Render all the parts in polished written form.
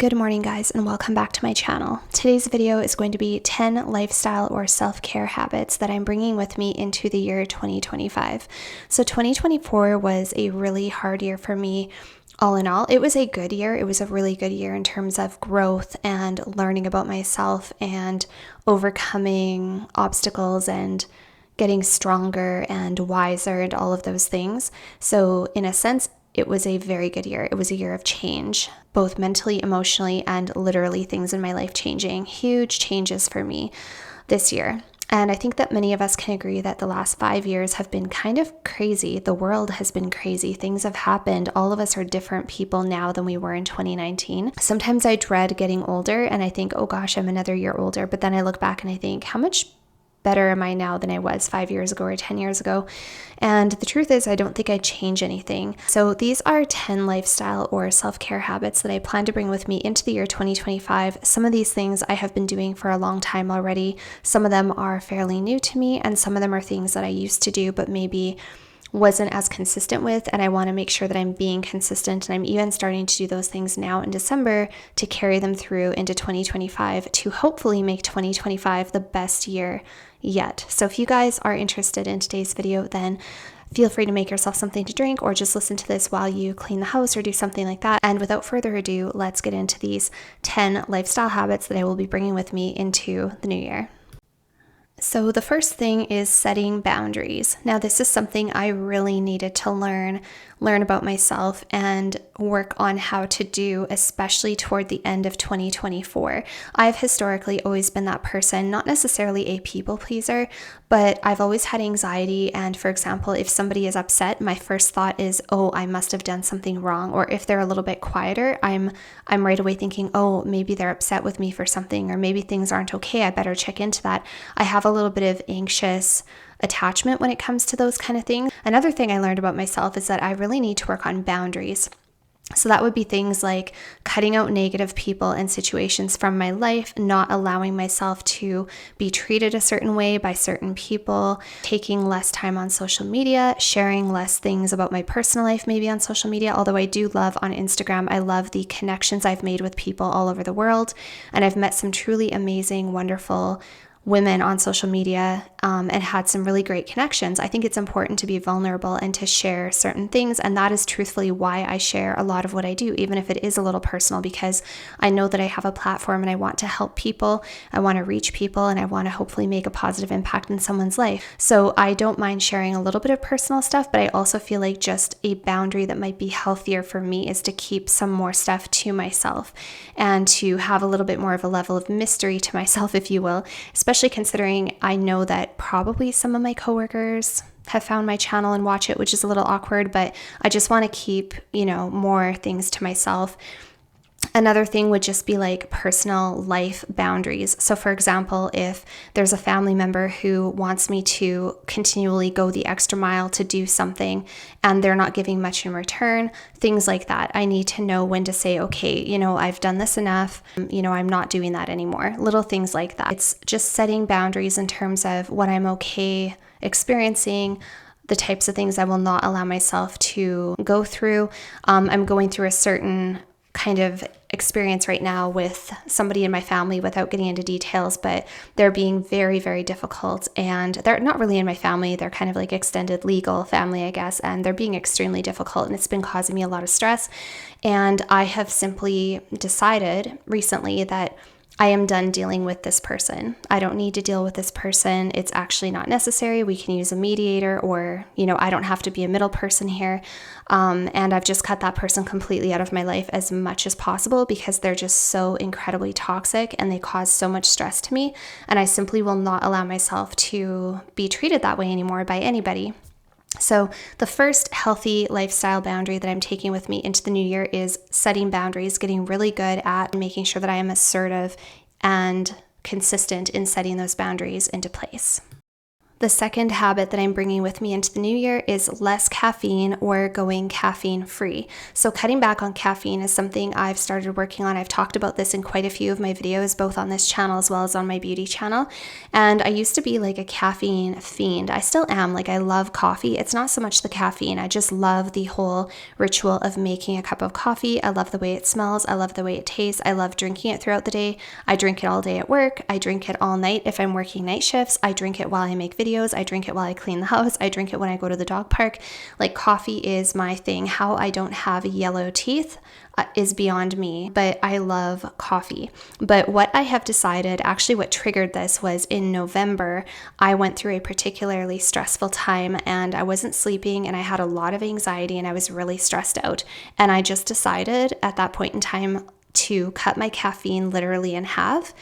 Good morning, guys, and welcome back to my channel. Today's video is going to be 10 lifestyle or self-care habits that I'm bringing with me into the year 2025. So 2024 was a really hard year for me. All in all, it was a good year. It was a really good year in terms of growth and learning about myself and overcoming obstacles and getting stronger and wiser and all of those things. So in a sense, it was a very good year. It was a year of change, both mentally, emotionally, and literally things in my life changing. Huge changes for me this year. And I think that many of us can agree that the last 5 years have been kind of crazy. The world has been crazy. Things have happened. All of us are different people now than we were in 2019. Sometimes I dread getting older and I think, oh gosh, I'm another year older. But then I look back and I think, how much better am I now than I was 5 years ago or 10 years ago? And the truth is, I don't think I'd change anything. So these are 10 lifestyle or self-care habits that I plan to bring with me into the year 2025. Some of these things I have been doing for a long time already. Some of them are fairly new to me, and some of them are things that I used to do, but maybe wasn't as consistent with, and I want to make sure that I'm being consistent, and I'm even starting to do those things now in December to carry them through into 2025 to hopefully make 2025 the best year yet. So if you guys are interested in today's video, then feel free to make yourself something to drink or just listen to this while you clean the house or do something like that. And without further ado, let's get into these 10 lifestyle habits that I will be bringing with me into the new year. So the first thing is setting boundaries. Now, this is something I really needed to learn about myself and work on how to do, especially toward the end of 2024. I've historically always been that person, not necessarily a people pleaser, but I've always had anxiety. And for example, if somebody is upset, my first thought is, oh, I must have done something wrong. Or if they're a little bit quieter, I'm right away thinking, oh, maybe they're upset with me for something, or maybe things aren't okay. I better check into that. I have a little bit of anxious attachment when it comes to those kind of things. Another thing I learned about myself is that I really need to work on boundaries. So that would be things like cutting out negative people and situations from my life, not allowing myself to be treated a certain way by certain people, taking less time on social media, sharing less things about my personal life maybe on social media, although I do love on Instagram. I love the connections I've made with people all over the world, and I've met some truly amazing, wonderful women on social media and had some really great connections. I think it's important to be vulnerable and to share certain things, and that is truthfully why I share a lot of what I do, even if it is a little personal, because I know that I have a platform and I want to help people, I want to reach people, and I want to hopefully make a positive impact in someone's life. So I don't mind sharing a little bit of personal stuff, but I also feel like just a boundary that might be healthier for me is to keep some more stuff to myself and to have a little bit more of a level of mystery to myself, if you will, especially considering I know that probably some of my coworkers have found my channel and watch it, which is a little awkward, but I just want to keep, more things to myself. Another thing would just be like personal life boundaries. So for example, if there's a family member who wants me to continually go the extra mile to do something and they're not giving much in return, things like that, I need to know when to say, okay, I've done this enough, I'm not doing that anymore. Little things like that. It's just setting boundaries in terms of what I'm okay experiencing, the types of things I will not allow myself to go through. I'm going through a certain kind of experience right now with somebody in my family without getting into details, but they're being very, very difficult, and they're not really in my family. They're kind of like extended legal family, I guess, and they're being extremely difficult, and it's been causing me a lot of stress. And I have simply decided recently that I am done dealing with this person. I don't need to deal with this person. It's actually not necessary. We can use a mediator, or, I don't have to be a middle person here. And I've just cut that person completely out of my life as much as possible because they're just so incredibly toxic and they cause so much stress to me. And I simply will not allow myself to be treated that way anymore by anybody. So the first healthy lifestyle boundary that I'm taking with me into the new year is setting boundaries, getting really good at making sure that I am assertive and consistent in setting those boundaries into place. The second habit that I'm bringing with me into the new year is less caffeine or going caffeine free. So cutting back on caffeine is something I've started working on. I've talked about this in quite a few of my videos, both on this channel as well as on my beauty channel. And I used to be like a caffeine fiend. I still am. Like, I love coffee. It's not so much the caffeine. I just love the whole ritual of making a cup of coffee. I love the way it smells. I love the way it tastes. I love drinking it throughout the day. I drink it all day at work. I drink it all night if I'm working night shifts. I drink it while I make videos. I drink it while I clean the house. I drink it when I go to the dog park. Like, coffee is my thing. How I don't have yellow teeth is beyond me, but I love coffee. But what I have decided, actually what triggered this was in November, I went through a particularly stressful time and I wasn't sleeping and I had a lot of anxiety and I was really stressed out. And I just decided at that point in time to cut my caffeine literally in half.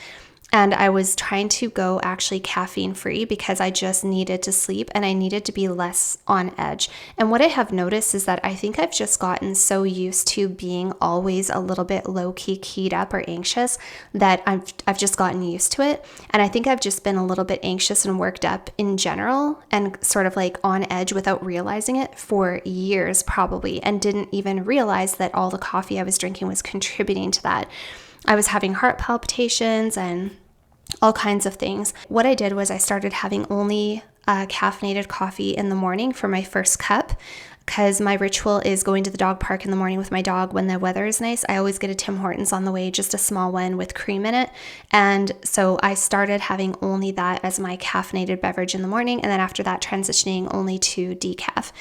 And I was trying to go actually caffeine free because I just needed to sleep and I needed to be less on edge. And what I have noticed is that I think I've just gotten so used to being always a little bit low-key keyed up or anxious that I've just gotten used to it. And I think I've just been a little bit anxious and worked up in general and sort of like on edge without realizing it for years probably, and didn't even realize that all the coffee I was drinking was contributing to that. I was having heart palpitations and all kinds of things. What I did was I started having only caffeinated coffee in the morning for my first cup, because my ritual is going to the dog park in the morning with my dog when the weather is nice. I always get a Tim Hortons on the way, just a small one with cream in it. And so I started having only that as my caffeinated beverage in the morning, and then after that transitioning only to decaf.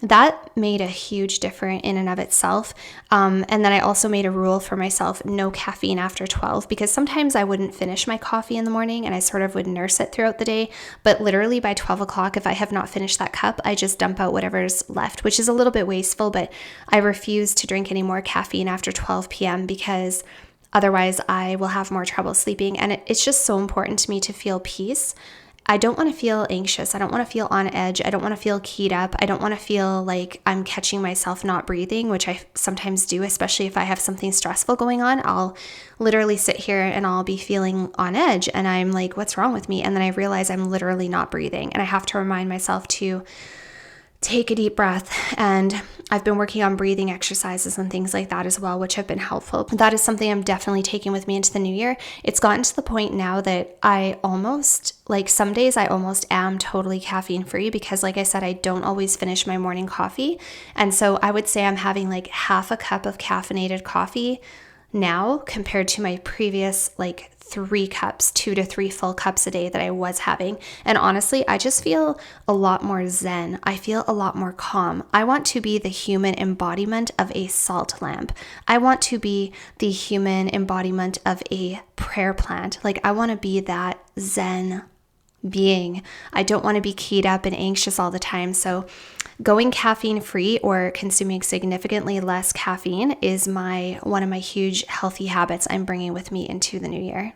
That made a huge difference in and of itself. And then I also made a rule for myself, no caffeine after 12, because sometimes I wouldn't finish my coffee in the morning and I sort of would nurse it throughout the day. But literally by 12 o'clock, if I have not finished that cup, I just dump out whatever's left, which is a little bit wasteful, but I refuse to drink any more caffeine after 12 p.m. because otherwise I will have more trouble sleeping. And it's just so important to me to feel peace. I don't want to feel anxious. I don't want to feel on edge. I don't want to feel keyed up. I don't want to feel like I'm catching myself not breathing, which I sometimes do, especially if I have something stressful going on. I'll literally sit here and I'll be feeling on edge and I'm like, what's wrong with me? And then I realize I'm literally not breathing. And I have to remind myself to take a deep breath. And I've been working on breathing exercises and things like that as well, which have been helpful. That is something I'm definitely taking with me into the new year. It's gotten to the point now that I almost, like some days I almost am totally caffeine free because like I said, I don't always finish my morning coffee. And so I would say I'm having like half a cup of caffeinated coffee now compared to my previous like 3 cups, 2 to 3 full cups a day that I was having. And honestly, I just feel a lot more zen. I feel a lot more calm. I want to be the human embodiment of a salt lamp. I want to be the human embodiment of a prayer plant. Like, I want to be that zen being. I don't want to be keyed up and anxious all the time. So going caffeine free or consuming significantly less caffeine is one of my huge healthy habits I'm bringing with me into the new year.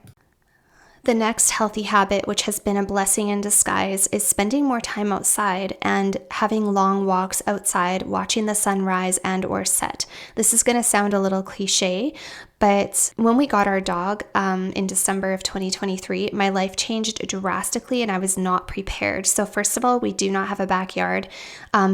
The next healthy habit, which has been a blessing in disguise, is spending more time outside and having long walks outside, watching the sunrise and or set. This is going to sound a little cliche, but when we got our dog in December of 2023, my life changed drastically and I was not prepared. So first of all, we do not have a backyard.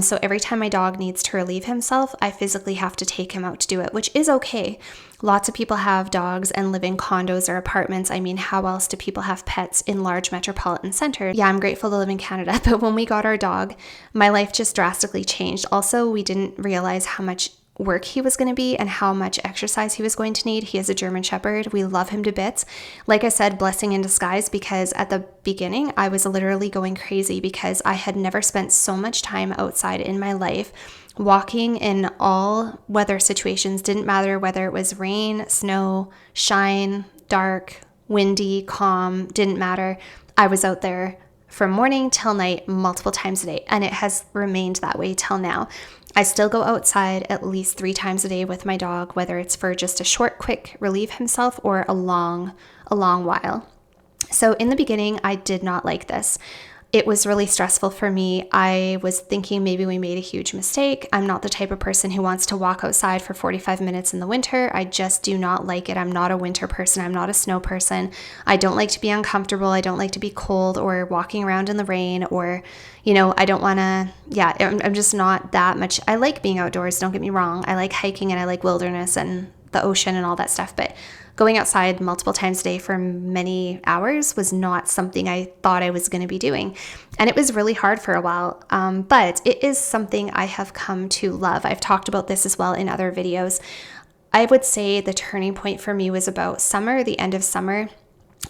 So every time my dog needs to relieve himself, I physically have to take him out to do it, which is okay. Lots of people have dogs and live in condos or apartments. I mean, how else do people have pets in large metropolitan centers? Yeah, I'm grateful to live in Canada, but when we got our dog, my life just drastically changed. Also, we didn't realize how much work he was going to be and how much exercise he was going to need. He is a German Shepherd. We love him to bits. Like I said, blessing in disguise, because at the beginning, I was literally going crazy because I had never spent so much time outside in my life. Walking in all weather situations, didn't matter whether it was rain, snow, shine, dark, windy, calm, didn't matter. I was out there from morning till night multiple times a day, and it has remained that way till now. I still go outside at least 3 times a day with my dog, whether it's for just a short, quick relieve himself or a long while. So in the beginning, I did not like this. It was really stressful for me. I was thinking maybe we made a huge mistake. I'm not the type of person who wants to walk outside for 45 minutes in the winter. I just do not like it. I'm not a winter person. I'm not a snow person. I don't like to be uncomfortable. I don't like to be cold or walking around in the rain, or, I don't want to, I'm just not that much. I like being outdoors. Don't get me wrong. I like hiking and I like wilderness and the ocean and all that stuff. But going outside multiple times a day for many hours was not something I thought I was going to be doing. And it was really hard for a while, but it is something I have come to love. I've talked about this as well in other videos. I would say the turning point for me was about summer, the end of summer.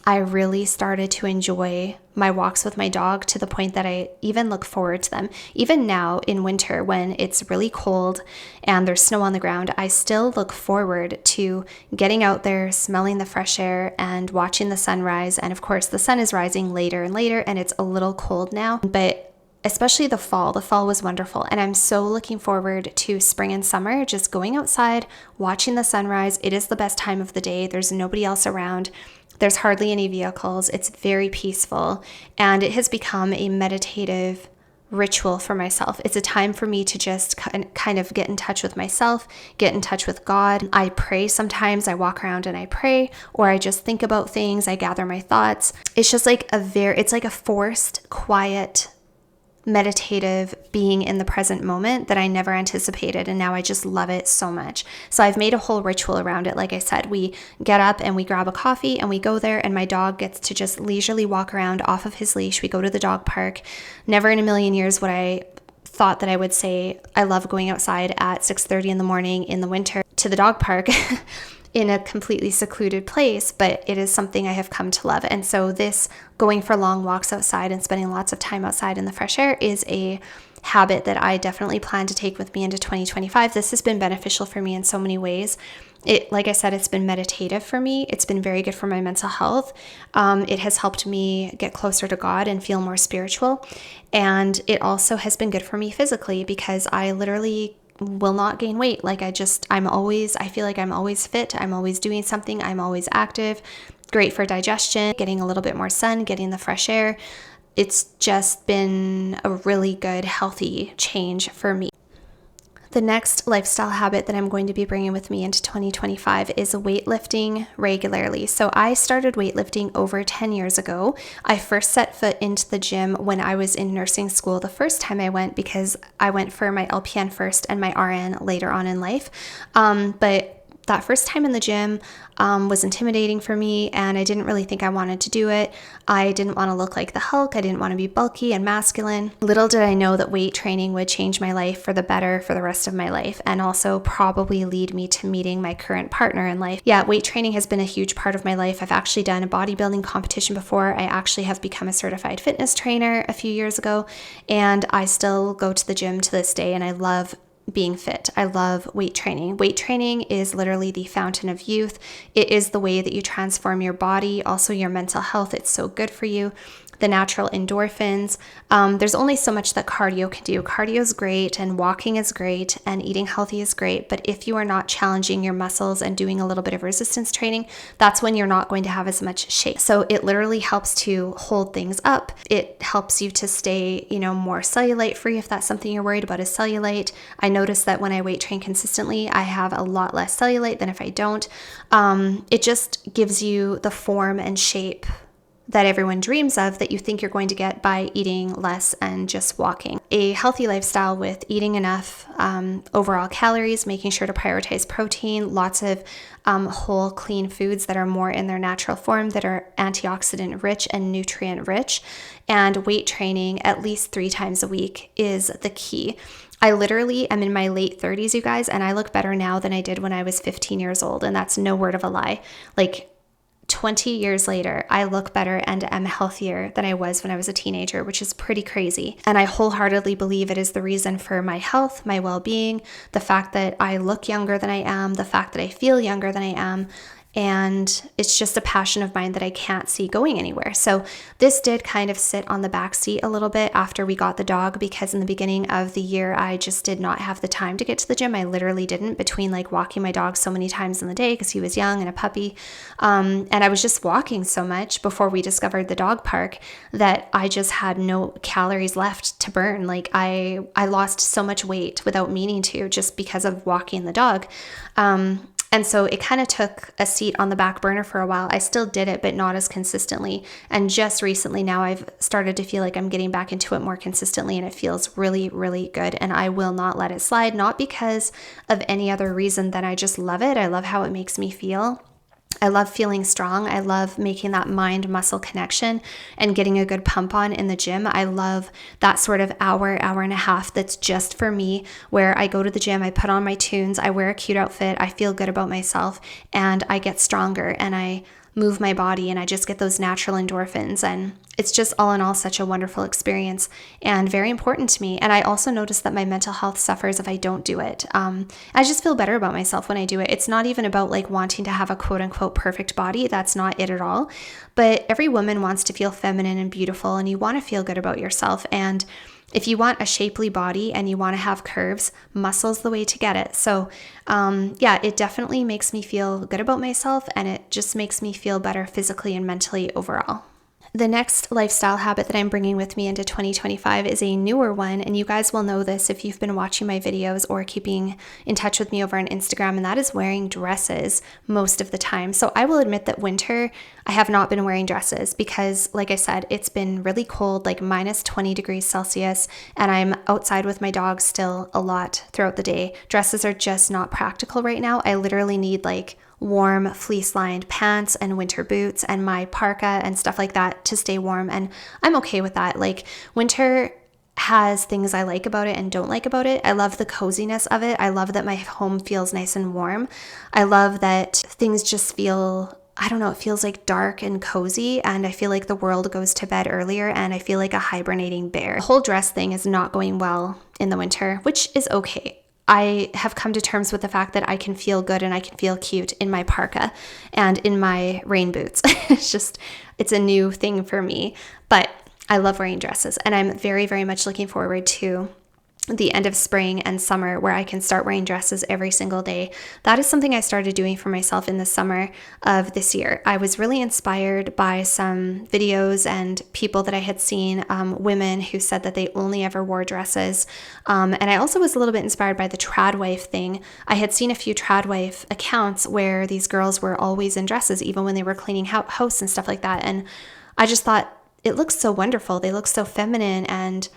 I really started to enjoy my walks with my dog to the point that I even look forward to them. Even now in winter, when it's really cold and there's snow on the ground, I still look forward to getting out there, smelling the fresh air and watching the sunrise. And of course, the sun is rising later and later, and it's a little cold now, but especially the fall. The fall was wonderful. And I'm so looking forward to spring and summer, just going outside, watching the sunrise. It is the best time of the day. There's nobody else around. There's hardly any vehicles. It's very peaceful, and it has become a meditative ritual for myself. It's a time for me to just kind of get in touch with myself, get in touch with God. I pray sometimes. I walk around and I pray, or I just think about things. I gather my thoughts. It's just like it's like a forced, quiet, meditative being in the present moment that I never anticipated, and now I just love it so much. So I've made a whole ritual around it. Like I said, we get up and we grab a coffee and we go there, and my dog gets to just leisurely walk around off of his leash. We go to the dog park. Never in a million years would I thought that I would say I love going outside at 6:30 in the morning in the winter to the dog park in a completely secluded place, but it is something I have come to love. And so this going for long walks outside and spending lots of time outside in the fresh air is a habit that I definitely plan to take with me into 2025. This has been beneficial for me in so many ways. Like I said, it's been meditative for me. It's been very good for my mental health. It has helped me get closer to God and feel more spiritual. And it also has been good for me physically, because I literally will not gain weight. I feel like I'm always fit. I'm always doing something. I'm always active. Great for digestion, getting a little bit more sun, getting the fresh air. It's just been a really good, healthy change for me. The next lifestyle habit that I'm going to be bringing with me into 2025 is weightlifting regularly. So I started weightlifting over 10 years ago. I first set foot into the gym when I was in nursing school the first time I went, because I went for my LPN first and my RN later on in life. But that first time in the gym was intimidating for me, and I didn't really think I wanted to do it. I didn't want to look like the Hulk. I didn't want to be bulky and masculine. Little did I know that weight training would change my life for the better for the rest of my life, and also probably lead me to meeting my current partner in life. Yeah, weight training has been a huge part of my life. I've actually done a bodybuilding competition before. I actually have become a certified fitness trainer a few years ago, and I still go to the gym to this day, and I love being fit. I love weight training. Weight training is literally the fountain of youth. It is the way that you transform your body, also your mental health. It's so good for you. The natural endorphins. There's only so much that cardio can do. Cardio is great, and walking is great, and eating healthy is great. But if you are not challenging your muscles and doing a little bit of resistance training, that's when you're not going to have as much shape. So it literally helps to hold things up. It helps you to stay, more cellulite free if that's something you're worried about, is cellulite. I notice that when I weight train consistently, I have a lot less cellulite than if I don't. It just gives you the form and shape that everyone dreams of, that you think you're going to get by eating less and just walking. A healthy lifestyle with eating enough overall calories, making sure to prioritize protein, lots of whole, clean foods that are more in their natural form, that are antioxidant rich and nutrient rich, and weight training at least 3 times a week is the key. I literally am in my late 30s, you guys, and I look better now than I did when I was 15 years old, and that's no word of a lie. 20 years later, I look better and am healthier than I was when I was a teenager, which is pretty crazy. And I wholeheartedly believe it is the reason for my health, my well-being, the fact that I look younger than I am, the fact that I feel younger than I am. and it's just a passion of mine that I can't see going anywhere. So this did kind of sit on the back seat a little bit after we got the dog, because in the beginning of the year, I just did not have the time to get to the gym. I literally didn't, between like walking my dog so many times in the day because he was young and a puppy. And I was just walking so much before we discovered the dog park that I just had no calories left to burn. Like I lost so much weight without meaning to, just because of walking the dog. And so it kind of took a seat on the back burner for a while. I still did it, but not as consistently. And just recently now I've started to feel like I'm getting back into it more consistently, and it feels really, really good. And I will not let it slide, not because of any other reason than I just love it. I love how it makes me feel. I love feeling strong. I love making that mind-muscle connection and getting a good pump on in the gym. I love that sort of hour and a half that's just for me, where I go to the gym, I put on my tunes, I wear a cute outfit, I feel good about myself, and I get stronger, and I move my body, and I just get those natural endorphins. And it's just all in all such a wonderful experience and very important to me. And I also notice that my mental health suffers if I don't do it. I just feel better about myself when I do it. It's not even about like wanting to have a quote unquote perfect body. That's not it at all. But every woman wants to feel feminine and beautiful, and you want to feel good about yourself. And if you want a shapely body and you want to have curves, muscle's the way to get it. So yeah, it definitely makes me feel good about myself, and it just makes me feel better physically and mentally overall. The next lifestyle habit that I'm bringing with me into 2025 is a newer one, and you guys will know this if you've been watching my videos or keeping in touch with me over on Instagram, and that is wearing dresses most of the time. So I will admit that winter, I have not been wearing dresses because, like I said, it's been really cold, like minus 20 degrees Celsius, and I'm outside with my dog still a lot throughout the day. Dresses are just not practical right now. I literally need like warm fleece-lined pants and winter boots and my parka and stuff like that to stay warm, and I'm okay with that. Like, winter has things I like about it and don't like about it. I love the coziness of it. I love that my home feels nice and warm. I love that things just feel, I don't know, it feels like dark and cozy, and I feel like the world goes to bed earlier, and I feel like a hibernating bear. The whole dress thing is not going well in the winter, which is okay. I have come to terms with the fact that I can feel good and I can feel cute in my parka and in my rain boots. It's a new thing for me, but I love wearing dresses, and I'm very, very much looking forward to the end of spring and summer where I can start wearing dresses every single day. That is something I started doing for myself in the summer of this year. I was really inspired by some videos and people that I had seen, women who said that they only ever wore dresses. And I also was a little bit inspired by the tradwife thing. I had seen a few tradwife accounts where these girls were always in dresses, even when they were cleaning house and stuff like that. And I just thought, it looks so wonderful. They look so feminine, and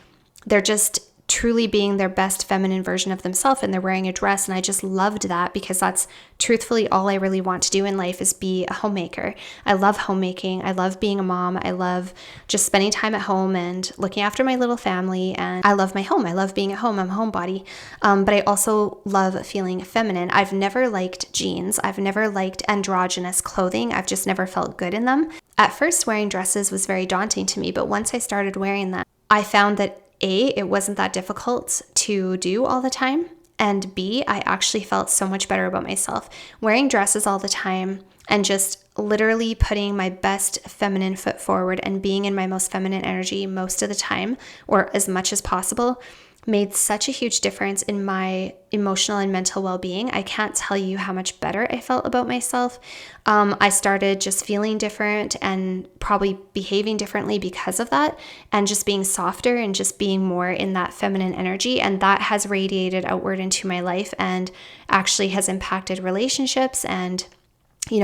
they're just truly being their best feminine version of themselves, and they're wearing a dress. And I just loved that, because that's truthfully all I really want to do in life, is be a homemaker. I love homemaking. I love being a mom. I love just spending time at home and looking after my little family. And I love my home. I love being at home. I'm a homebody. But I also love feeling feminine. I've never liked jeans. I've never liked androgynous clothing. I've just never felt good in them. At first, wearing dresses was very daunting to me, but once I started wearing them, I found that A, it wasn't that difficult to do all the time, and B, I actually felt so much better about myself. Wearing dresses all the time and just literally putting my best feminine foot forward and being in my most feminine energy most of the time, or as much as possible, made such a huge difference in my emotional and mental well-being. I can't tell you how much better I felt about myself. I started just feeling different and probably behaving differently because of that, and just being softer and just being more in that feminine energy. And that has radiated outward into my life and actually has impacted relationships. And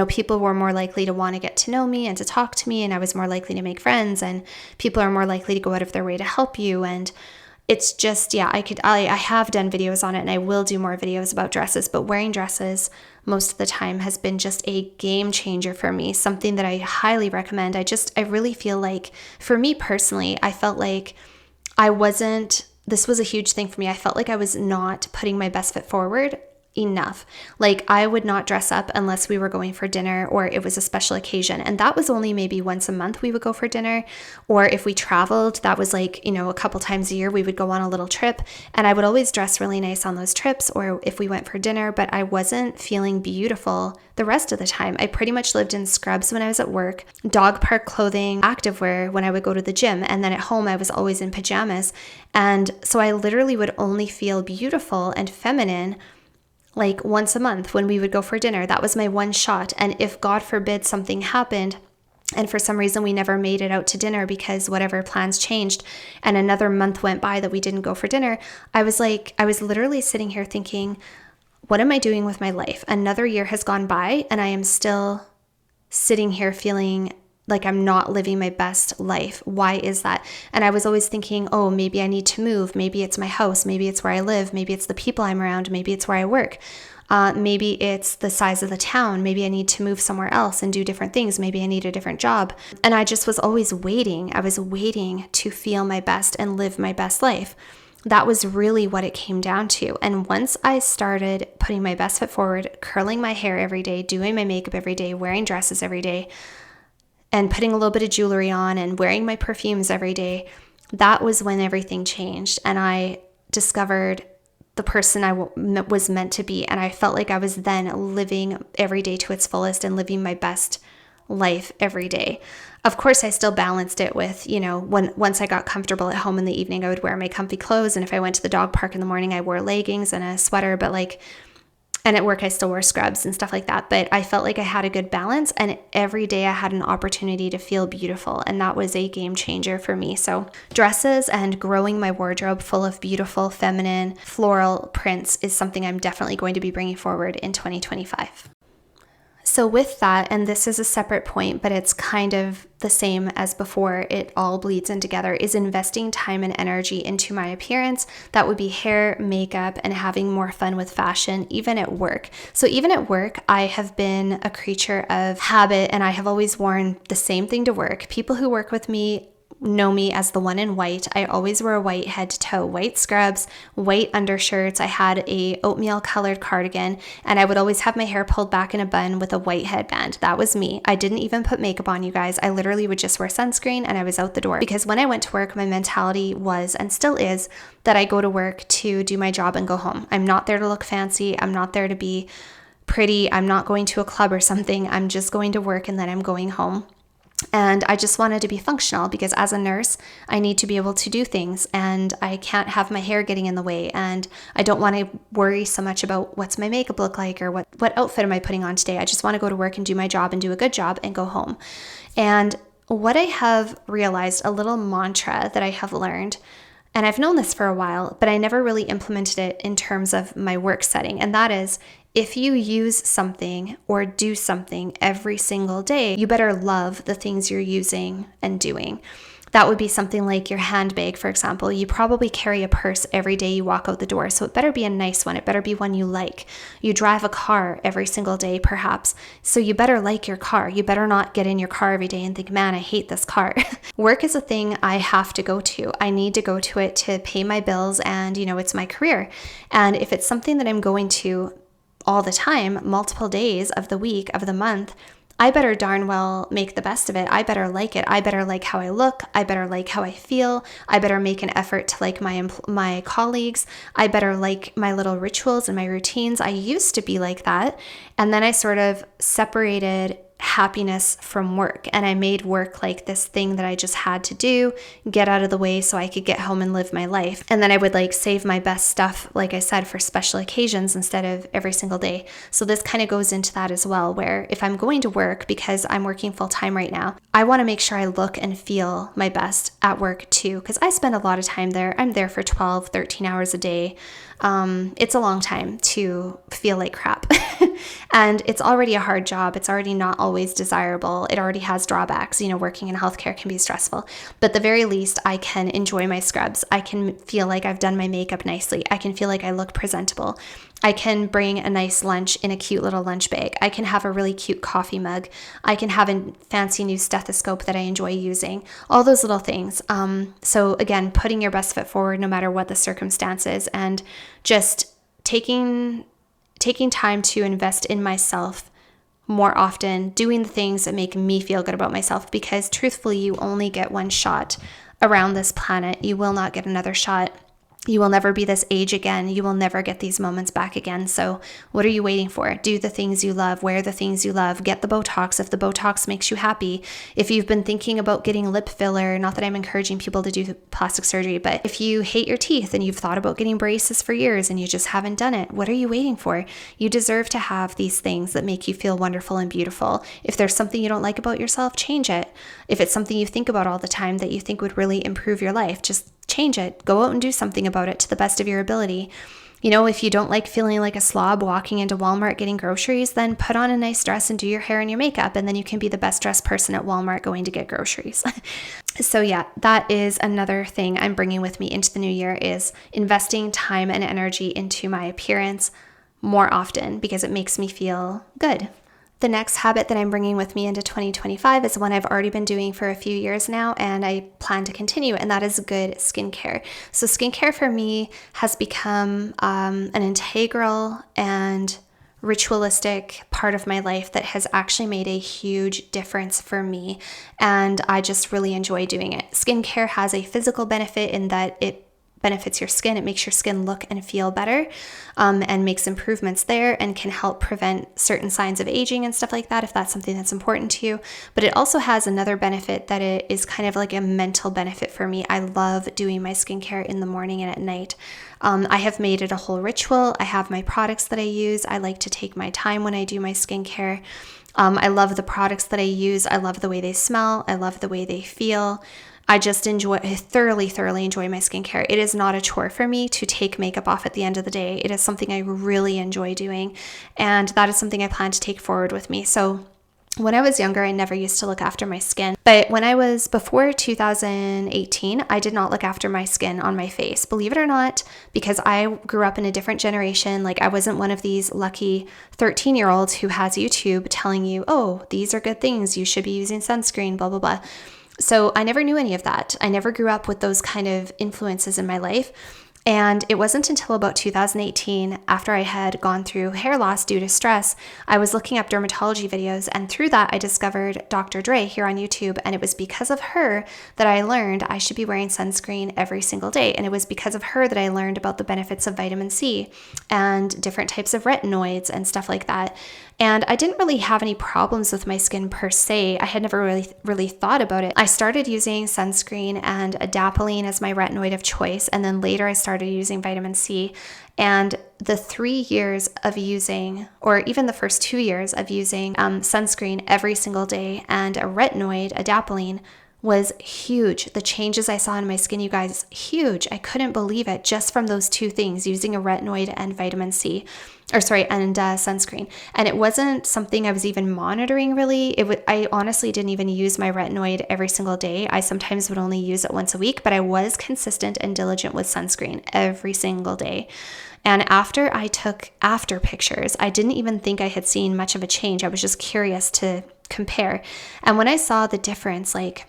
people were more likely to want to get to know me and to talk to me, and I was more likely to make friends, and people are more likely to go out of their way to help you. And it's just, yeah, I have done videos on it, and I will do more videos about dresses, but wearing dresses most of the time has been just a game changer for me, something that I highly recommend. I really feel like, for me personally, I felt like this was a huge thing for me. I felt like I was not putting my best foot forward, enough. Like, I would not dress up unless we were going for dinner or it was a special occasion. And that was only maybe once a month we would go for dinner. Or if we traveled, that was like, a couple times a year we would go on a little trip. And I would always dress really nice on those trips or if we went for dinner, but I wasn't feeling beautiful the rest of the time. I pretty much lived in scrubs when I was at work, dog park clothing, activewear when I would go to the gym. And then at home, I was always in pajamas. And so I literally would only feel beautiful and feminine like once a month when we would go for dinner. That was my one shot. And if God forbid something happened and for some reason we never made it out to dinner because whatever plans changed and another month went by that we didn't go for dinner, I was literally sitting here thinking, what am I doing with my life? Another year has gone by and I am still sitting here feeling like I'm not living my best life. Why is that? And I was always thinking, oh, maybe I need to move. Maybe it's my house. Maybe it's where I live. Maybe it's the people I'm around. Maybe it's where I work. Maybe it's the size of the town. Maybe I need to move somewhere else and do different things. Maybe I need a different job. And I just was always waiting. I was waiting to feel my best and live my best life. That was really what it came down to. And once I started putting my best foot forward, curling my hair every day, doing my makeup every day, wearing dresses every day, and putting a little bit of jewelry on and wearing my perfumes every day, that was when everything changed. And I discovered the person I was meant to be. And I felt like I was then living every day to its fullest and living my best life every day. Of course, I still balanced it with, once I got comfortable at home in the evening, I would wear my comfy clothes. And if I went to the dog park in the morning, I wore leggings and a sweater, and at work, I still wore scrubs and stuff like that. But I felt like I had a good balance. And every day I had an opportunity to feel beautiful. And that was a game changer for me. So dresses and growing my wardrobe full of beautiful, feminine, floral prints is something I'm definitely going to be bringing forward in 2025. So with that, and this is a separate point, but it's kind of the same as before, it all bleeds in together, is investing time and energy into my appearance. That would be hair, makeup, and having more fun with fashion, even at work. So even at work, I have been a creature of habit and I have always worn the same thing to work. People who work with me know me as the one in white. I always wear white head to toe, white scrubs, white undershirts. I had a oatmeal colored cardigan and I would always have my hair pulled back in a bun with a white headband. That was me. I didn't even put makeup on, you guys. I literally would just wear sunscreen and I was out the door because when I went to work, my mentality was and still is that I go to work to do my job and go home. I'm not there to look fancy. I'm not there to be pretty. I'm not going to a club or something. I'm just going to work and then I'm going home. And I just wanted to be functional because as a nurse, I need to be able to do things and I can't have my hair getting in the way. And I don't want to worry so much about what's my makeup look like or what outfit am I putting on today. I just want to go to work and do my job and do a good job and go home. And what I have realized, a little mantra that I have learned, and I've known this for a while, but I never really implemented it in terms of my work setting. And that is, if you use something or do something every single day, you better love the things you're using and doing. That would be something like your handbag, for example. You probably carry a purse every day you walk out the door, so it better be a nice one. It better be one you like. You drive a car every single day, perhaps, so you better like your car. You better not get in your car every day and think, man, I hate this car. Work is a thing I have to go to. I need to go to it to pay my bills, and it's my career. And if it's something that I'm going to all the time, multiple days of the week, of the month, I better darn well make the best of it. I better like it. I better like how I look. I better like how I feel. I better make an effort to like my colleagues. I better like my little rituals and my routines. I used to be like that. And then I sort of separated happiness from work, and I made work like this thing that I just had to do, get out of the way so I could get home and live my life. And then I would save my best stuff, like I said, for special occasions instead of every single day. So this kind of goes into that as well, where if I'm going to work, because I'm working full time right now, I want to make sure I look and feel my best at work too, because I spend a lot of time there. I'm there for 12, 13 hours a day. It's a long time to feel like crap. And it's already a hard job. It's already not always desirable. It already has drawbacks. Working in healthcare can be stressful. But at the very least, I can enjoy my scrubs. I can feel like I've done my makeup nicely. I can feel like I look presentable. I can bring a nice lunch in a cute little lunch bag. I can have a really cute coffee mug. I can have a fancy new stethoscope that I enjoy using. All those little things. So again, putting your best foot forward no matter what the circumstances, and just taking taking time to invest in myself more often, doing the things that make me feel good about myself, because truthfully, you only get one shot around this planet. You will not get another shot. You will never be this age again. You will never get these moments back again. So what are you waiting for? Do the things you love, wear the things you love, get the Botox if the Botox makes you happy. If you've been thinking about getting lip filler, not that I'm encouraging people to do plastic surgery, but if you hate your teeth and you've thought about getting braces for years and you just haven't done it, what are you waiting for? You deserve to have these things that make you feel wonderful and beautiful. If there's something you don't like about yourself, change it. If it's something you think about all the time that you think would really improve your life, just change it. Go out and do something about it to the best of your ability. You know, if you don't like feeling like a slob walking into Walmart getting groceries, then put on a nice dress and do your hair and your makeup, and then you can be the best dressed person at Walmart going to get groceries. So yeah, that is another thing I'm bringing with me into the new year, is investing time and energy into my appearance more often, because it makes me feel good. The next habit that I'm bringing with me into 2025 is one I've already been doing for a few years now, and I plan to continue, and that is good skincare. So skincare for me has become an integral and ritualistic part of my life that has actually made a huge difference for me, and I just really enjoy doing it. Skincare has a physical benefit in that it benefits your skin. It makes your skin look and feel better, and makes improvements there, and can help prevent certain signs of aging and stuff like that if that's something that's important to you. But it also has another benefit that it is kind of like a mental benefit for me. I love doing my skincare in the morning and at night. I have made it a whole ritual. I have my products that I use. I like to take my time when I do my skincare. I love the products that I use. I love the way they smell. I love the way they feel. I thoroughly enjoy my skincare. It is not a chore for me to take makeup off at the end of the day. It is something I really enjoy doing, and that is something I plan to take forward with me. So when I was younger, I never used to look after my skin. But when I was before 2018, I did not look after my skin on my face, believe it or not, because I grew up in a different generation. Like, I wasn't one of these lucky 13-year-olds who has YouTube telling you, oh, these are good things, you should be using sunscreen, blah, blah, blah. So I never knew any of that. I never grew up with those kind of influences in my life. And it wasn't until about 2018, after I had gone through hair loss due to stress, I was looking up dermatology videos, and through that I discovered Dr. Dre here on YouTube, and it was because of her that I learned I should be wearing sunscreen every single day, and it was because of her that I learned about the benefits of vitamin C and different types of retinoids and stuff like that. And I didn't really have any problems with my skin per se. I had never really thought about it. I started using sunscreen and adapalene as my retinoid of choice, and then later I started using vitamin C. And the 3 years of using, or even the first 2 years of using sunscreen every single day and a retinoid, adapalene, was huge. The changes I saw in my skin, you guys, huge. I couldn't believe it just from those two things, using a retinoid and vitamin C, and sunscreen. And it wasn't something I was even monitoring really. I honestly didn't even use my retinoid every single day. I sometimes would only use it once a week, but I was consistent and diligent with sunscreen every single day. And after I took after pictures, I didn't even think I had seen much of a change. I was just curious to compare. And when I saw the difference, like,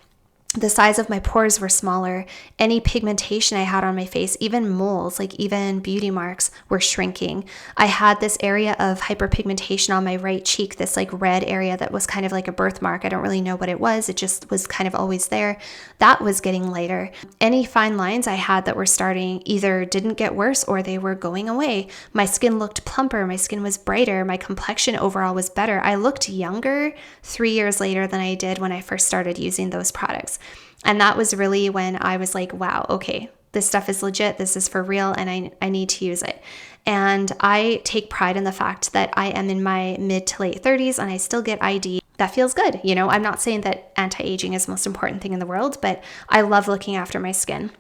the size of my pores were smaller. Any pigmentation I had on my face, even moles, like even beauty marks, were shrinking. I had this area of hyperpigmentation on my right cheek, this like red area that was kind of like a birthmark. I don't really know what it was. It just was kind of always there. That was getting lighter. Any fine lines I had that were starting either didn't get worse or they were going away. My skin looked plumper. My skin was brighter. My complexion overall was better. I looked younger 3 years later than I did when I first started using those products. And that was really when I was like, wow, okay, this stuff is legit. This is for real. And I need to use it. And I take pride in the fact that I am in my mid to late 30s and I still get ID. That feels good. You know, I'm not saying that anti-aging is the most important thing in the world, but I love looking after my skin.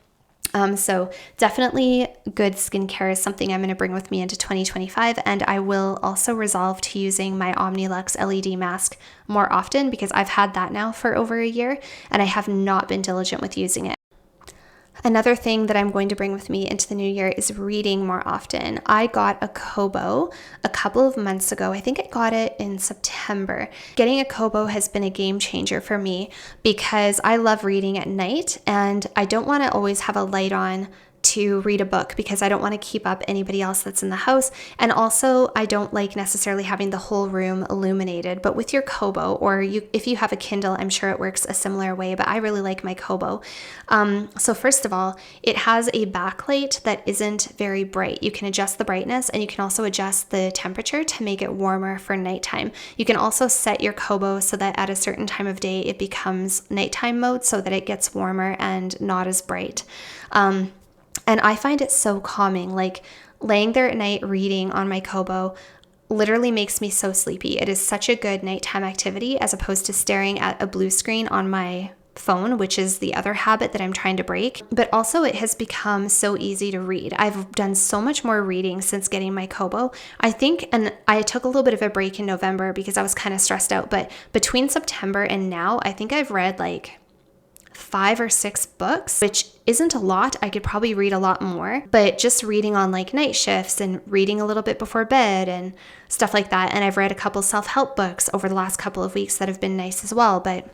So definitely good skincare is something I'm going to bring with me into 2025. And I will also resolve to using my Omnilux LED mask more often, because I've had that now for over a year and I have not been diligent with using it. Another thing that I'm going to bring with me into the new year is reading more often. I got a Kobo a couple of months ago. I think I got it in September. Getting a Kobo has been a game changer for me because I love reading at night and I don't want to always have a light on to read a book because I don't want to keep up anybody else that's in the house. And also I don't like necessarily having the whole room illuminated, but with your Kobo, or if you have a Kindle, I'm sure it works a similar way, but I really like my Kobo. So first of all, it has a backlight that isn't very bright. You can adjust the brightness and you can also adjust the temperature to make it warmer for nighttime. You can also set your Kobo so that at a certain time of day it becomes nighttime mode so that it gets warmer and not as bright. And I find it so calming, like laying there at night reading on my Kobo literally makes me so sleepy. It is such a good nighttime activity as opposed to staring at a blue screen on my phone, which is the other habit that I'm trying to break. But also it has become so easy to read. I've done so much more reading since getting my Kobo. I think, and I took a little bit of a break in November because I was kind of stressed out, but between September and now, I think I've read like 5 or 6 books, which isn't a lot. I could probably read a lot more, but just reading on like night shifts and reading a little bit before bed and stuff like that. And I've read a couple self-help books over the last couple of weeks that have been nice as well. But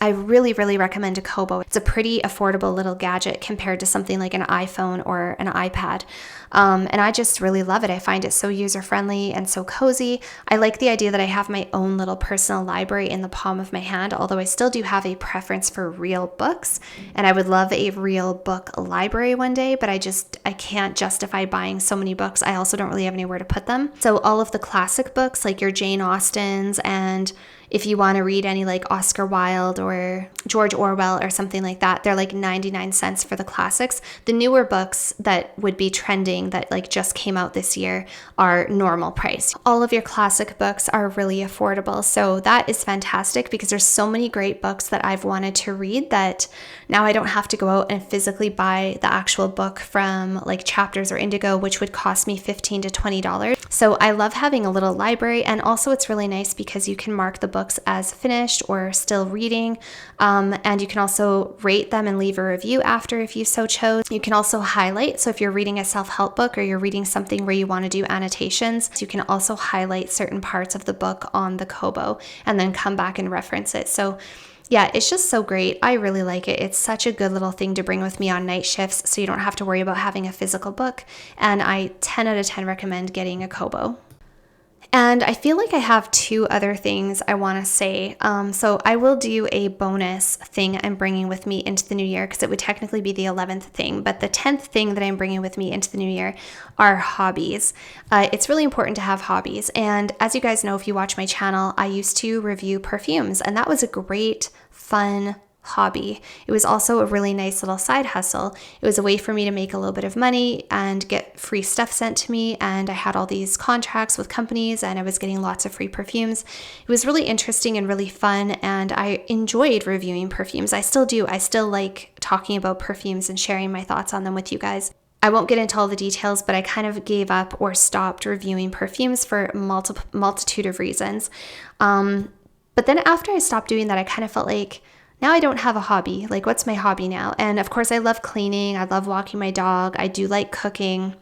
I really, really recommend a Kobo. It's a pretty affordable little gadget compared to something like an iPhone or an iPad. And I just really love it. I find it so user-friendly and so cozy. I like the idea that I have my own little personal library in the palm of my hand, although I still do have a preference for real books. And I would love a real book library one day, but I can't justify buying so many books. I also don't really have anywhere to put them. So all of the classic books, like your Jane Austens, and if you want to read any like Oscar Wilde or George Orwell or something like that, they're like 99 cents for the classics. The newer books that would be trending that like just came out this year are normal price. All of your classic books are really affordable. So that is fantastic because there's so many great books that I've wanted to read that now I don't have to go out and physically buy the actual book from like Chapters or Indigo, which would cost me $15 to $20. So I love having a little library, and also it's really nice because you can mark the books as finished or still reading, and you can also rate them and leave a review after if you so chose. You can also highlight, so if you're reading a self-help book or you're reading something where you want to do annotations, you can also highlight certain parts of the book on the Kobo and then come back and reference it. So yeah, it's just so great. I really like it. It's such a good little thing to bring with me on night shifts so you don't have to worry about having a physical book. And I 10 out of 10 recommend getting a Kobo. And I feel like I have 2 other things I want to say. So I will do a bonus thing I'm bringing with me into the new year because it would technically be the 11th thing. But the 10th thing that I'm bringing with me into the new year are hobbies. It's really important to have hobbies. And as you guys know, if you watch my channel, I used to review perfumes, and that was a great, fun hobby. It was also a really nice little side hustle. It was a way for me to make a little bit of money and get free stuff sent to me, and I had all these contracts with companies and I was getting lots of free perfumes. It was really interesting and really fun, and I enjoyed reviewing perfumes. I still do. I still like talking about perfumes and sharing my thoughts on them with you guys. I won't get into all the details, but I kind of gave up or stopped reviewing perfumes for a multitude of reasons. But then after I stopped doing that, I kind of felt like now I don't have a hobby. Like, what's my hobby now? And of course, I love cleaning. I love walking my dog. I do like cooking.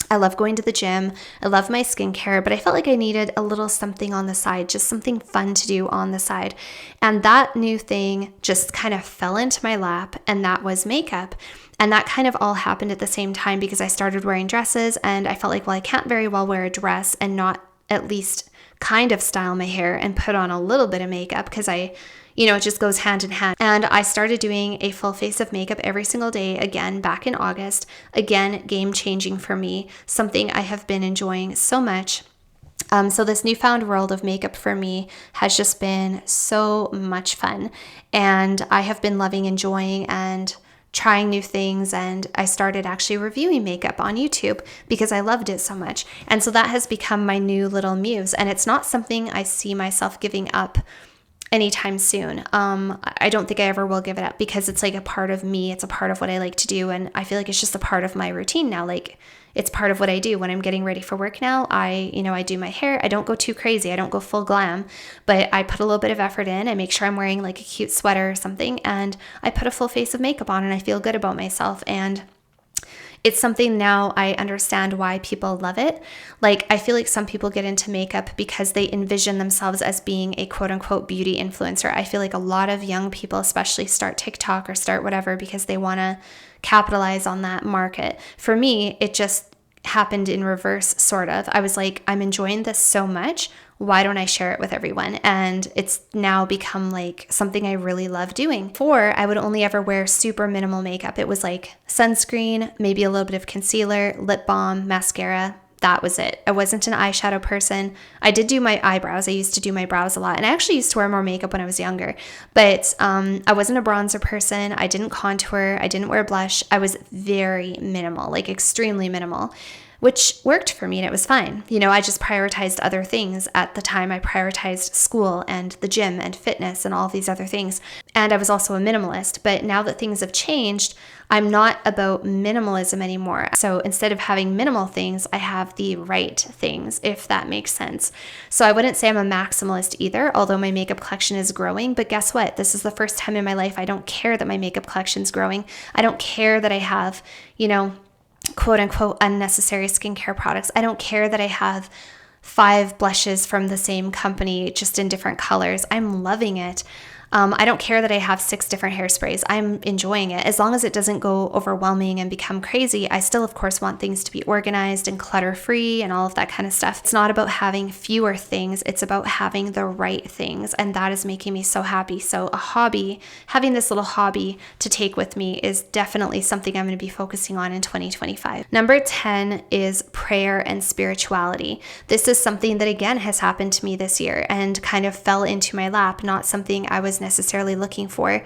I love going to the gym. I love my skincare, but I felt like I needed a little something on the side, just something fun to do on the side. And that new thing just kind of fell into my lap, and that was makeup. And that kind of all happened at the same time because I started wearing dresses, and I felt like, well, I can't very well wear a dress and not at least kind of style my hair and put on a little bit of makeup because it just goes hand in hand. And I started doing a full face of makeup every single day again back in August. Again, game changing for me, something I have been enjoying so much. So this newfound world of makeup for me has just been so much fun. And I have been loving, enjoying, and trying new things, and I started actually reviewing makeup on YouTube because I loved it so much. And so that has become my new little muse, and it's not something I see myself giving up anytime soon. I don't think I ever will give it up because it's like a part of me. It's a part of what I like to do, and I feel like it's just a part of my routine now. Like, it's part of what I do when I'm getting ready for work now. I do my hair. I don't go too crazy. I don't go full glam, but I put a little bit of effort in. I make sure I'm wearing like a cute sweater or something, and I put a full face of makeup on, and I feel good about myself. And It's something now I understand why people love it. Like, I feel like some people get into makeup because they envision themselves as being a quote unquote beauty influencer. I feel like a lot of young people especially start TikTok or start whatever because they want to capitalize on that market. For me, it just happened in reverse, sort of. I was like, I'm enjoying this so much. Why don't I share it with everyone? And it's now become like something I really love doing. Before, I would only ever wear super minimal makeup. It was like sunscreen, maybe a little bit of concealer, lip balm, mascara. That was it. I wasn't an eyeshadow person. I did do my eyebrows. I used to do my brows a lot. And I actually used to wear more makeup when I was younger. But I wasn't a bronzer person. I didn't contour. I didn't wear blush. I was very minimal, like extremely minimal, which worked for me and it was fine. You know, I just prioritized other things. At the time, I prioritized school and the gym and fitness and all of these other things. And I was also a minimalist. But now that things have changed, I'm not about minimalism anymore. So instead of having minimal things, I have the right things, if that makes sense. So I wouldn't say I'm a maximalist either, although my makeup collection is growing. But guess what? This is the first time in my life I don't care that my makeup collection is growing. I don't care that I have, quote unquote unnecessary skincare products. I don't care that I have 5 blushes from the same company, just in different colors. I'm loving it. I don't care that I have 6 different hairsprays. I'm enjoying it. As long as it doesn't go overwhelming and become crazy, I still, of course, want things to be organized and clutter-free and all of that kind of stuff. It's not about having fewer things. It's about having the right things. And that is making me so happy. So having this little hobby to take with me is definitely something I'm going to be focusing on in 2025. Number 10 is prayer and spirituality. This is something that, again, has happened to me this year and kind of fell into my lap, not something I was necessarily looking for.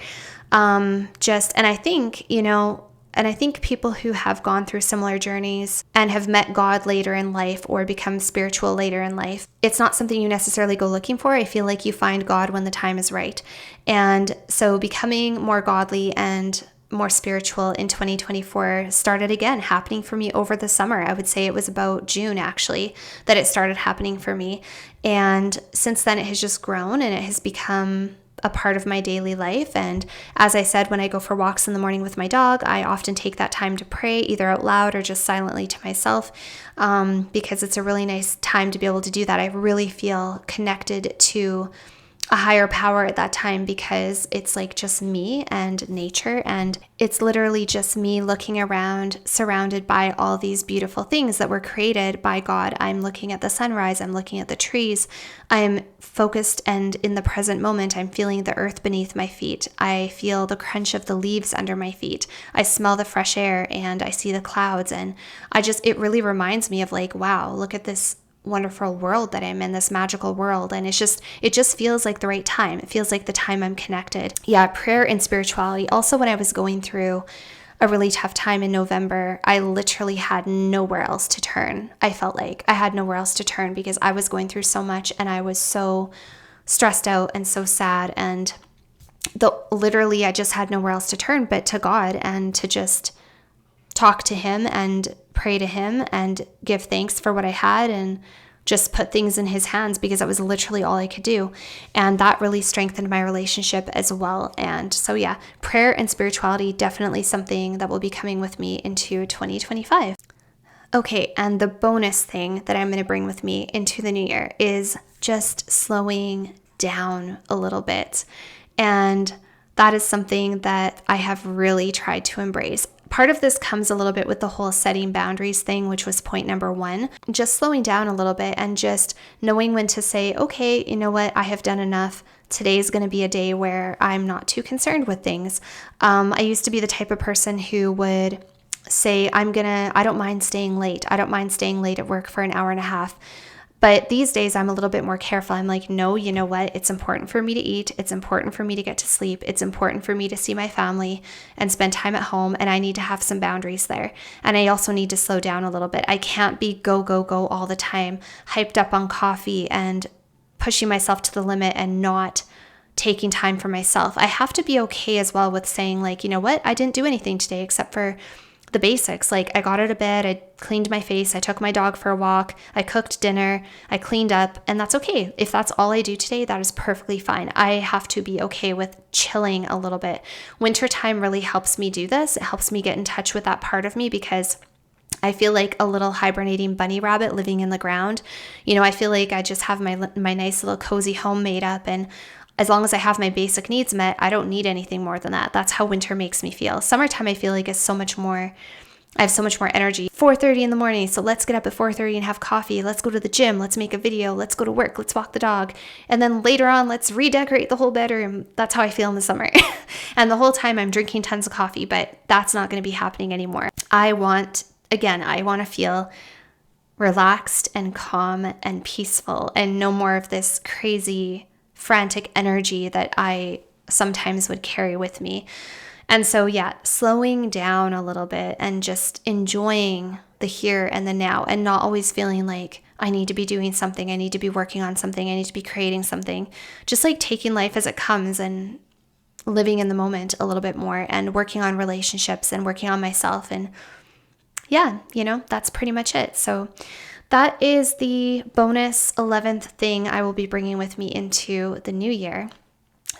And I think people who have gone through similar journeys and have met God later in life or become spiritual later in life, it's not something you necessarily go looking for. I feel like you find God when the time is right. And so becoming more godly and more spiritual in 2024 started again happening for me over the summer. I would say it was about June actually that it started happening for me. And since then it has just grown and it has become a part of my daily life. And as I said, when I go for walks in the morning with my dog, I often take that time to pray either out loud or just silently to myself, because it's a really nice time to be able to do that. I really feel connected to a higher power at that time because it's like just me and nature, and it's literally just me looking around surrounded by all these beautiful things that were created by God. I'm looking at the sunrise, I'm looking at the trees, I'm focused and in the present moment. I'm feeling the earth beneath my feet. I feel the crunch of the leaves under my feet. I smell the fresh air and I see the clouds, and it really reminds me of like, wow, look at this wonderful world that I'm in, this magical world. And it just feels like the right time. It feels like the time I'm connected. Yeah, prayer and spirituality. Also, when I was going through a really tough time in November, I literally had nowhere else to turn. I felt like I had nowhere else to turn because I was going through so much and I was so stressed out and so sad, and literally I just had nowhere else to turn but to God, and to just talk to him and pray to him and give thanks for what I had and just put things in his hands, because that was literally all I could do. And that really strengthened my relationship as well. And so yeah, prayer and spirituality, definitely something that will be coming with me into 2025. Okay, and the bonus thing that I'm going to bring with me into the new year is just slowing down a little bit. And that is something that I have really tried to embrace. Part of this comes a little bit with the whole setting boundaries thing, which was point number 1, just slowing down a little bit and just knowing when to say, okay, you know what, I have done enough. Today's going to be a day where I'm not too concerned with things. I used to be the type of person who would say, I don't mind staying late. I don't mind staying late at work for an hour and a half. But these days I'm a little bit more careful. I'm like, no, you know what? It's important for me to eat. It's important for me to get to sleep. It's important for me to see my family and spend time at home. And I need to have some boundaries there. And I also need to slow down a little bit. I can't be go, go, go all the time, hyped up on coffee and pushing myself to the limit and not taking time for myself. I have to be okay as well with saying like, you know what? I didn't do anything today except for the basics. Like I got out of bed, I cleaned my face, I took my dog for a walk, I cooked dinner, I cleaned up, and that's okay. If that's all I do today, that is perfectly fine. I have to be okay with chilling a little bit. Wintertime really helps me do this. It helps me get in touch with that part of me because I feel like a little hibernating bunny rabbit living in the ground. You know, I feel like I just have my nice little cozy home made up, and as long as I have my basic needs met, I don't need anything more than that. That's how winter makes me feel. Summertime, I feel like is so much more, I have so much more energy. 4:30 in the morning, so let's get up at 4:30 and have coffee. Let's go to the gym. Let's make a video. Let's go to work. Let's walk the dog. And then later on, let's redecorate the whole bedroom. That's how I feel in the summer. And the whole time I'm drinking tons of coffee, but that's not going to be happening anymore. I want to feel relaxed and calm and peaceful and no more of this crazy frantic energy that I sometimes would carry with me. And so, yeah, slowing down a little bit and just enjoying the here and the now and not always feeling like I need to be doing something, I need to be working on something, I need to be creating something. Just like taking life as it comes and living in the moment a little bit more and working on relationships and working on myself. And yeah, that's pretty much it. So that is the bonus 11th thing I will be bringing with me into the new year.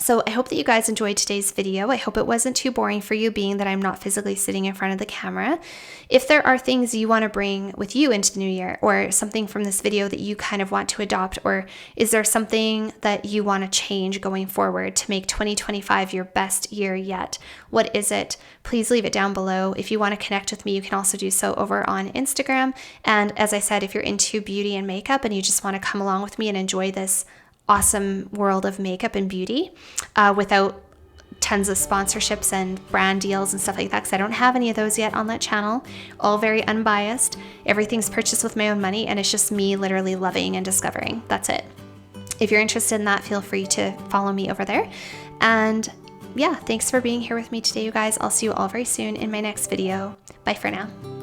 So I hope that you guys enjoyed today's video. I hope it wasn't too boring for you, being that I'm not physically sitting in front of the camera. If there are things you want to bring with you into the new year, or something from this video that you kind of want to adopt, or is there something that you want to change going forward to make 2025 your best year yet? What is it? Please leave it down below. If you want to connect with me, you can also do so over on Instagram. And as I said, if you're into beauty and makeup and you just want to come along with me and enjoy this awesome world of makeup and beauty without tons of sponsorships and brand deals and stuff like that, because I don't have any of those yet on that channel. All very unbiased. Everything's purchased with my own money, and it's just me literally loving and discovering. That's it. If you're interested in that, feel free to follow me over there. And yeah, thanks for being here with me today, you guys. I'll see you all very soon in my next video. Bye for now.